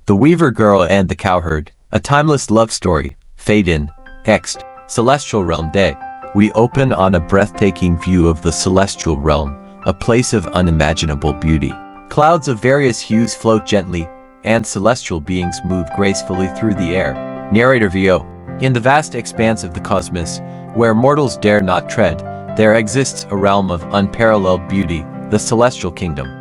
The Weaver Girl and the Cowherd, a timeless love story. Fade in. Next, Celestial Realm Day. We open on a breathtaking view of the Celestial Realm, a place of unimaginable beauty. Clouds of various hues float gently, and celestial beings move gracefully through the air. Narrator VO. In the vast expanse of the cosmos, where mortals dare not tread, there exists a realm of unparalleled beauty, the Celestial Kingdom.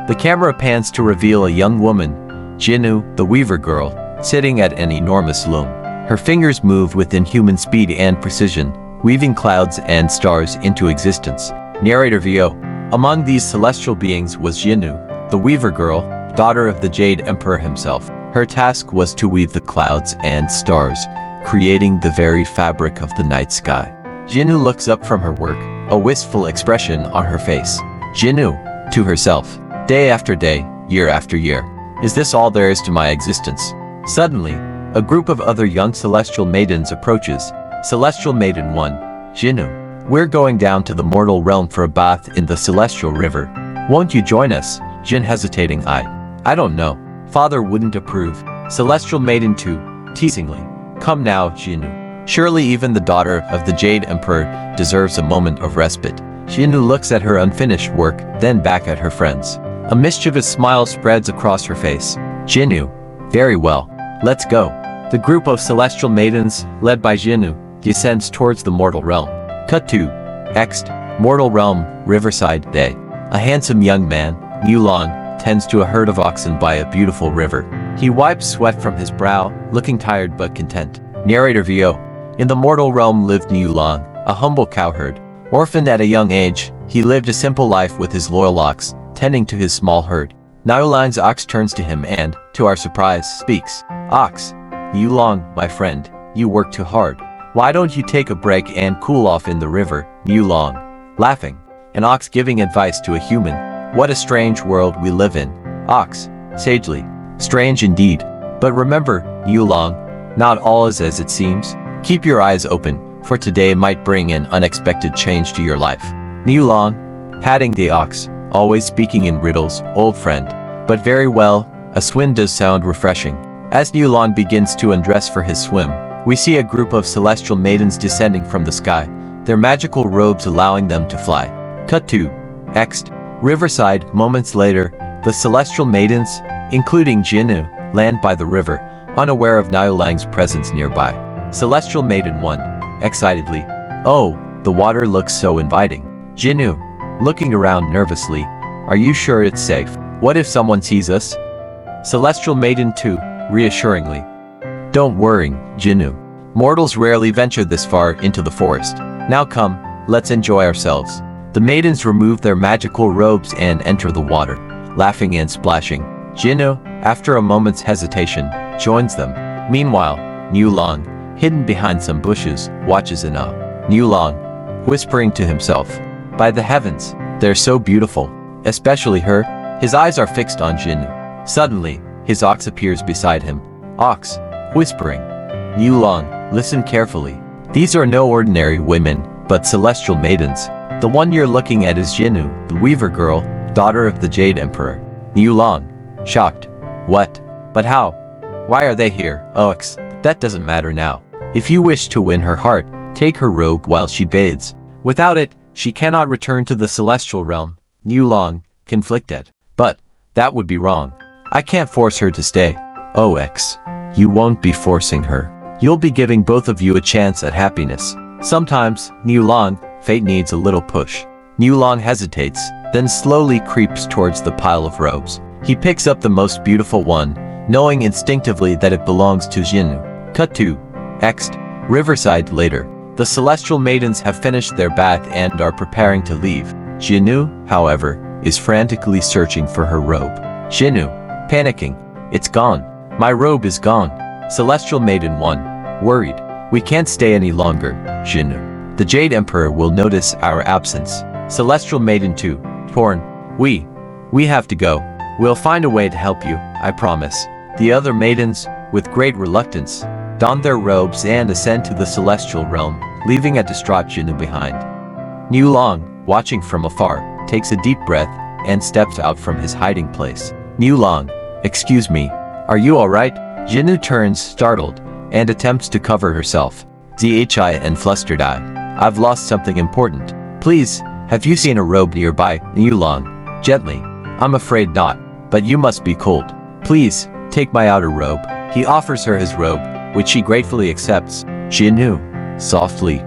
The camera pans to reveal a young woman, Zhi Nü, the Weaver Girl, sitting at an enormous loom. Her fingers move with inhuman speed and precision, weaving clouds and stars into existence. Narrator VO. Among these celestial beings was Zhi Nü, the Weaver Girl, daughter of the Jade Emperor himself. Her task was to weave the clouds and stars, creating the very fabric of the night sky. Zhi Nü looks up from her work, a wistful expression on her face. Zhi Nü, to herself, day after day, year after year. Is this all there is to my existence? Suddenly, a group of other young celestial maidens approaches. Celestial Maiden 1, Zhi Nü. We're going down to the mortal realm for a bath in the celestial river. Won't you join us? Jin hesitating. I don't know. Father wouldn't approve. Celestial Maiden 2, teasingly. Come now, Zhi Nü. Surely even the daughter of the Jade Emperor deserves a moment of respite. Zhi Nü looks at her unfinished work, then back at her friends. A mischievous smile spreads across her face. Zhi Nü. Very well. Let's go. The group of celestial maidens, led by Zhi Nü, descends towards the mortal realm. Cut to. Next, Mortal Realm, Riverside Day. A handsome young man, Niu Lang, tends to a herd of oxen by a beautiful river. He wipes sweat from his brow, looking tired but content. Narrator VO. In the mortal realm lived Niu Lang, a humble cowherd. Orphaned at a young age, he lived a simple life with his loyal ox, tending to his small herd. Niu Lang's ox turns to him and, to our surprise, speaks. Ox, Niu Lang, my friend, you work too hard. Why don't you take a break and cool off in the river? Niu Lang, laughing. An ox giving advice to a human. What a strange world we live in. Ox, sagely. Strange indeed. But remember, Niu Lang, not all is as it seems. Keep your eyes open, for today might bring an unexpected change to your life. Niu Lang, patting the ox, always speaking in riddles, old friend. But very well, a swim does sound refreshing. As Niu Lang begins to undress for his swim, we see a group of celestial maidens descending from the sky, their magical robes allowing them to fly. Cut to. Next, Riverside. Moments later, the celestial maidens, including Zhi Nü, land by the river, unaware of Niu Lang's presence nearby. Celestial Maiden 1, excitedly. Oh, the water looks so inviting. Zhi Nü, looking around nervously. Are you sure it's safe? What if someone sees us? Celestial Maiden 2, reassuringly. Don't worry, Zhi Nü. Mortals rarely venture this far into the forest. Now come, let's enjoy ourselves. The maidens remove their magical robes and enter the water, laughing and splashing. Zhi Nü, after a moment's hesitation, joins them. Meanwhile, Niu Lang, hidden behind some bushes, watches in awe. Niu Lang, whispering to himself. By the heavens, they're so beautiful. Especially her. His eyes are fixed on Zhi Nü. Suddenly, his ox appears beside him. Ox, whispering. Niu Lang, listen carefully. These are no ordinary women, but celestial maidens. The one you're looking at is Zhi Nü, the Weaver Girl, daughter of the Jade Emperor. Niu Lang, shocked. What? But how? Why are they here? Ox, that doesn't matter now. If you wish to win her heart, take her robe while she bathes. Without it, she cannot return to the celestial realm. Niu Lang, conflicted. But, that would be wrong. I can't force her to stay. Oh X, you won't be forcing her. You'll be giving both of you a chance at happiness. Sometimes, Niu Lang, fate needs a little push. Niu Lang hesitates, then slowly creeps towards the pile of robes. He picks up the most beautiful one, knowing instinctively that it belongs to Zhi Nü. Cut to. Next, Riverside later. The celestial maidens have finished their bath and are preparing to leave. Zhi Nü, however, is frantically searching for her robe. Zhi Nü, panicking. It's gone. My robe is gone. Celestial Maiden 1, worried. We can't stay any longer, Zhi Nü. The Jade Emperor will notice our absence. Celestial Maiden 2, torn. We have to go. We'll find a way to help you, I promise. The other maidens, with great reluctance, don their robes and ascend to the celestial realm, leaving a distraught Zhi Nü behind. Niu Lang, watching from afar, takes a deep breath and steps out from his hiding place. Niu Lang, Excuse me. Are you alright? Zhi Nü turns, startled, and attempts to cover herself. Zhi and flustered eye. I've lost something important. Please, have you seen a robe nearby? Niu Lang. Gently. I'm afraid not. But you must be cold. Please, take my outer robe. He offers her his robe, which she gratefully accepts. Zhi Nü. Softly.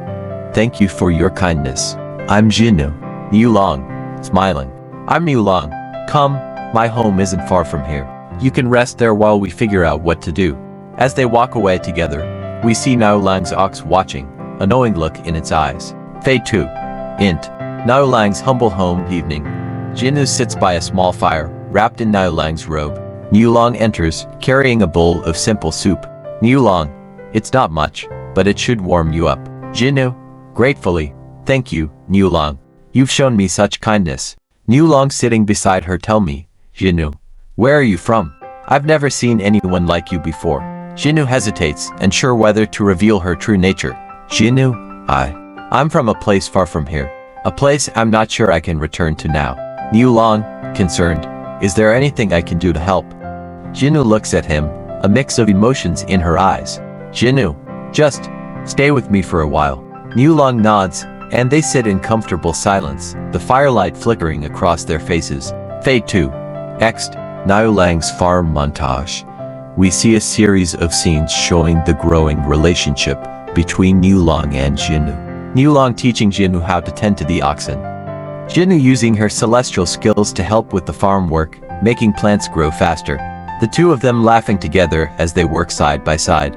Thank you for your kindness. I'm Zhi Nü. Niu Lang. Smiling. I'm Niu Lang. Come, my home isn't far from here. You can rest there while we figure out what to do. As they walk away together, we see Niu Lang's ox watching, a knowing look in its eyes. Fade 2. Int. Niu Lang's humble home evening. Zhi Nü sits by a small fire, wrapped in Niu Lang's robe. Niu Lang enters, carrying a bowl of simple soup. Niu Lang. It's not much, but it should warm you up. Zhi Nü. Gratefully. Thank you, Niu Lang. You've shown me such kindness. Niu Lang sitting beside her tell me, Zhi Nü. Where are you from? I've never seen anyone like you before. Zhi Nü hesitates, unsure whether to reveal her true nature. Zhi Nü. I'm from a place far from here. A place I'm not sure I can return to now. Niu Lang, concerned. Is there anything I can do to help? Zhi Nü looks at him, a mix of emotions in her eyes. Zhi Nü. Just stay with me for a while. Niu Lang nods, and they sit in comfortable silence, the firelight flickering across their faces. Fade 2. Next, Niu Lang's farm montage. We see a series of scenes showing the growing relationship between Niu Lang and Zhi Nü. Niu Lang teaching Zhi Nü how to tend to the oxen. Zhi Nü using her celestial skills to help with the farm work, making plants grow faster. The two of them laughing together as they work side by side.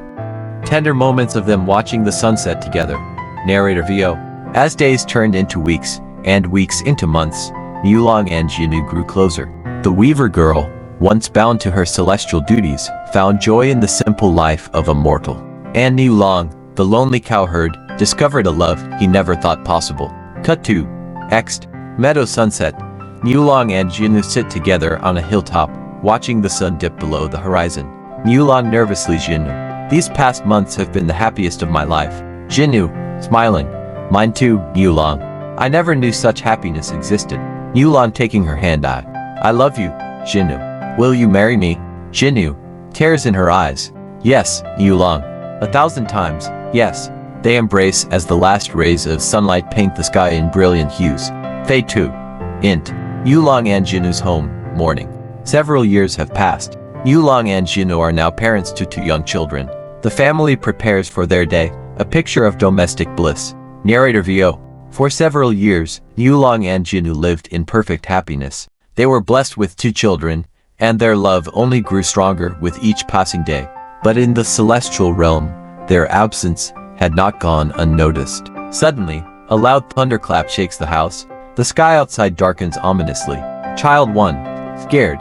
Tender moments of them watching the sunset together. Narrator VO. As days turned into weeks, and weeks into months, Niu Lang and Zhi Nü grew closer. The weaver girl, once bound to her celestial duties, found joy in the simple life of a mortal. And Niu Lang, the lonely cowherd, discovered a love he never thought possible. Cut to Next, meadow sunset. Niu Lang and Zhi Nü sit together on a hilltop, watching the sun dip below the horizon. Niu Lang nervously. Zhi Nü. These past months have been the happiest of my life. Zhi Nü, smiling. Mine too, Niu Lang. I never knew such happiness existed. Niu Lang taking her hand. I love you, Zhi Nü. Will you marry me? Zhi Nü. Tears in her eyes. Yes, Niu Lang. 1,000 times, yes. They embrace as the last rays of sunlight paint the sky in brilliant hues. Fade 2. Int. Niu Lang and Zhi Nü's home, morning. Several years have passed. Niu Lang and Zhi Nü are now parents to 2 young children. The family prepares for their day, a picture of domestic bliss. Narrator VO. For several years, Niu Lang and Zhi Nü lived in perfect happiness. They were blessed with 2 children, and their love only grew stronger with each passing day. But in the celestial realm, their absence had not gone unnoticed. Suddenly, a loud thunderclap shakes the house. The sky outside darkens ominously. Child 1. Scared.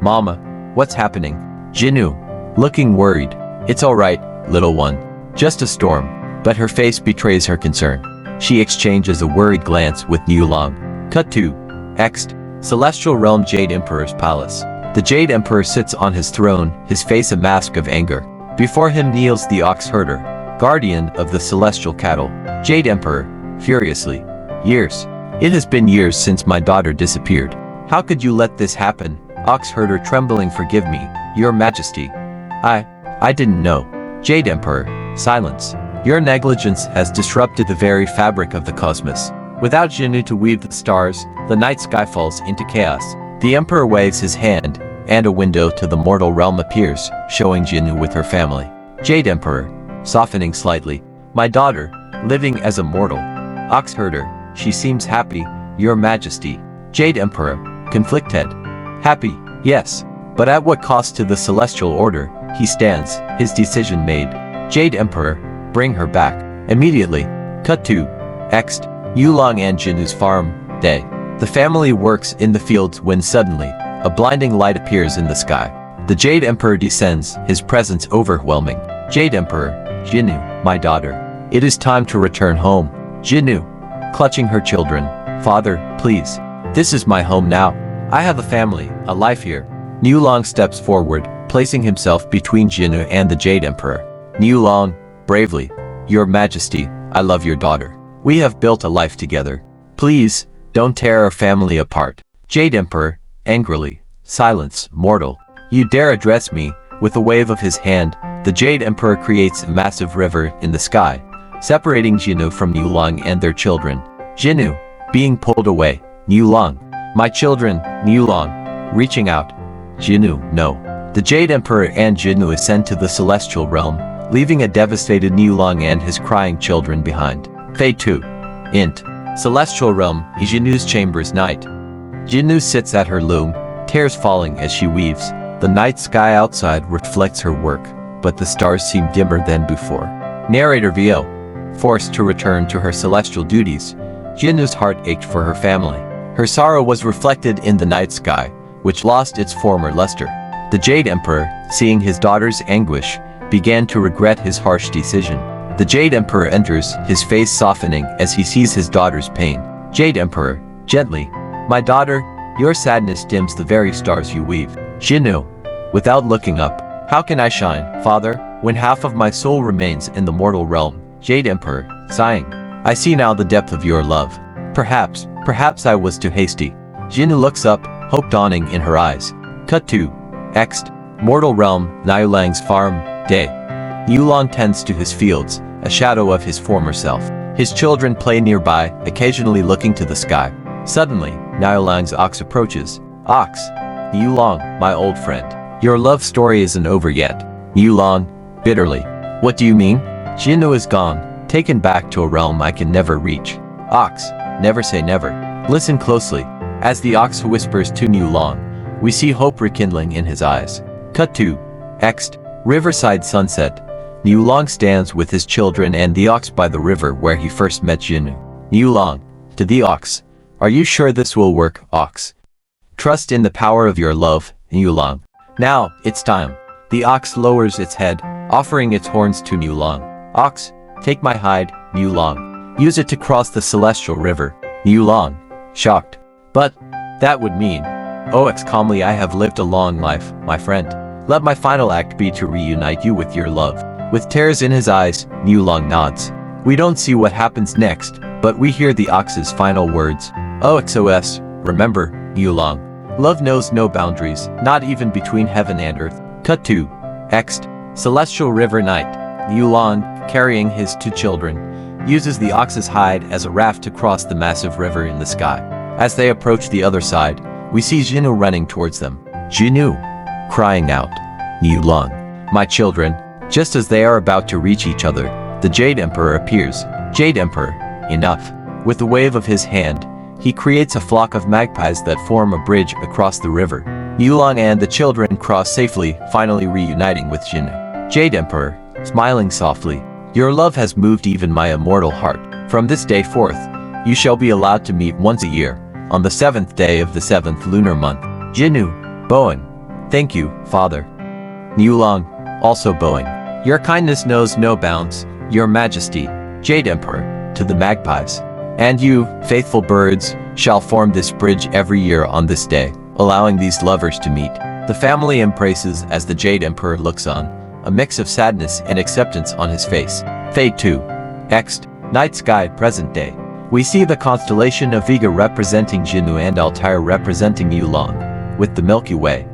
Mama, what's happening? Zhi Nü. Looking worried. It's alright, little one. Just a storm. But her face betrays her concern. She exchanges a worried glance with Niu Lang. Cut to Next, celestial realm Jade Emperor's palace. The Jade Emperor sits on his throne, his face a mask of anger. Before him kneels the ox herder, guardian of the celestial cattle. Jade Emperor, furiously. Years. It has been years since my daughter disappeared. How could you let this happen? Ox herder trembling. Forgive me, your majesty. I didn't know. Jade Emperor, silence. Your negligence has disrupted the very fabric of the cosmos. Without Zhi Nü to weave the stars, the night sky falls into chaos. The Emperor waves his hand, and a window to the mortal realm appears, showing Zhi Nü with her family. Jade Emperor, softening slightly. My daughter, living as a mortal. Ox herder, she seems happy, your majesty. Jade Emperor, conflicted. Happy, yes. But at what cost to the celestial order? He stands, his decision made. Jade Emperor, bring her back. Immediately. Cut to Next, Niu Lang and Zhi Nü's farm, day. The family works in the fields when suddenly, a blinding light appears in the sky. The Jade Emperor descends, his presence overwhelming. Jade Emperor, Zhi Nü, my daughter. It is time to return home. Zhi Nü, clutching her children. Father, please. This is my home now. I have a family, a life here. Niu Lang steps forward, placing himself between Zhi Nü and the Jade Emperor. Niu Lang, bravely. Your Majesty, I love your daughter. We have built a life together. Please, don't tear our family apart. Jade Emperor, angrily. Silence, mortal. You dare address me? With a wave of his hand, the Jade Emperor creates a massive river in the sky, separating Zhi Nü from Niu Lang and their children. Zhi Nü, being pulled away. Niu Lang, my children. Niu Lang, reaching out. Zhi Nü, no. The Jade Emperor and Zhi Nü ascend to the celestial realm, leaving a devastated Niu Lang and his crying children behind. Fade 2. Int. Celestial realm, Zhi Nü's chambers night. Zhi Nü sits at her loom, tears falling as she weaves. The night sky outside reflects her work, but the stars seem dimmer than before. Narrator VO. Forced to return to her celestial duties, Zhi Nü's heart ached for her family. Her sorrow was reflected in the night sky, which lost its former luster. The Jade Emperor, seeing his daughter's anguish, began to regret his harsh decision. The Jade Emperor enters, his face softening as he sees his daughter's pain. Jade Emperor, gently. My daughter, your sadness dims the very stars you weave. Zhi Nü, without looking up. How can I shine, father, when half of my soul remains in the mortal realm? Jade Emperor, sighing. I see now the depth of your love. Perhaps I was too hasty. Zhi Nü looks up, hope dawning in her eyes. Cut to Ext. Mortal realm, Niu Lang's farm, day. Niu Lang tends to his fields, a shadow of his former self. His children play nearby, occasionally looking to the sky. Suddenly, Niu Lang's ox approaches. Ox. Niu Lang, my old friend. Your love story isn't over yet. Niu Lang, bitterly. What do you mean? Zhi Nü is gone, taken back to a realm I can never reach. Ox, never say never. Listen closely. As the ox whispers to Niu Lang, we see hope rekindling in his eyes. Cut to Ext. Riverside sunset. Niu Lang stands with his children and the ox by the river where he first met Zhi Nü. Niu Lang, to the ox. Are you sure this will work, ox? Trust in the power of your love, Niu Lang. Now, it's time. The ox lowers its head, offering its horns to Niu Lang. Ox, take my hide, Niu Lang. Use it to cross the celestial river. Niu Lang, shocked. But that would mean, ox calmly, I have lived a long life, my friend. Let my final act be to reunite you with your love. With tears in his eyes, Niu Lang nods. We don't see what happens next, but we hear the ox's final words. Oxos, remember, Niu Lang. Love knows no boundaries, not even between heaven and earth. Cut to Ext. Celestial river night. Niu Lang, carrying his 2 children, uses the ox's hide as a raft to cross the massive river in the sky. As they approach the other side, we see Zhi Nü running towards them. Zhi Nü, crying out. Niu Lang, my children. Just as they are about to reach each other, the Jade Emperor appears. Jade Emperor, enough. With a wave of his hand, he creates a flock of magpies that form a bridge across the river. Niu Lang and the children cross safely, finally reuniting with Zhi Nü. Jade Emperor, smiling softly. Your love has moved even my immortal heart. From this day forth, you shall be allowed to meet once a year, on the 7th day of the 7th lunar month. Zhi Nü, bowing. Thank you, father. Niu Lang, also bowing. Your kindness knows no bounds, your majesty. Jade Emperor, to the magpies. And you, faithful birds, shall form this bridge every year on this day, allowing these lovers to meet. The family embraces as the Jade Emperor looks on, a mix of sadness and acceptance on his face. Fade 2. Ext. Night sky, present day. We see the constellation of Vega representing Zhi Nü and Altair representing Niu Lang, with the Milky Way,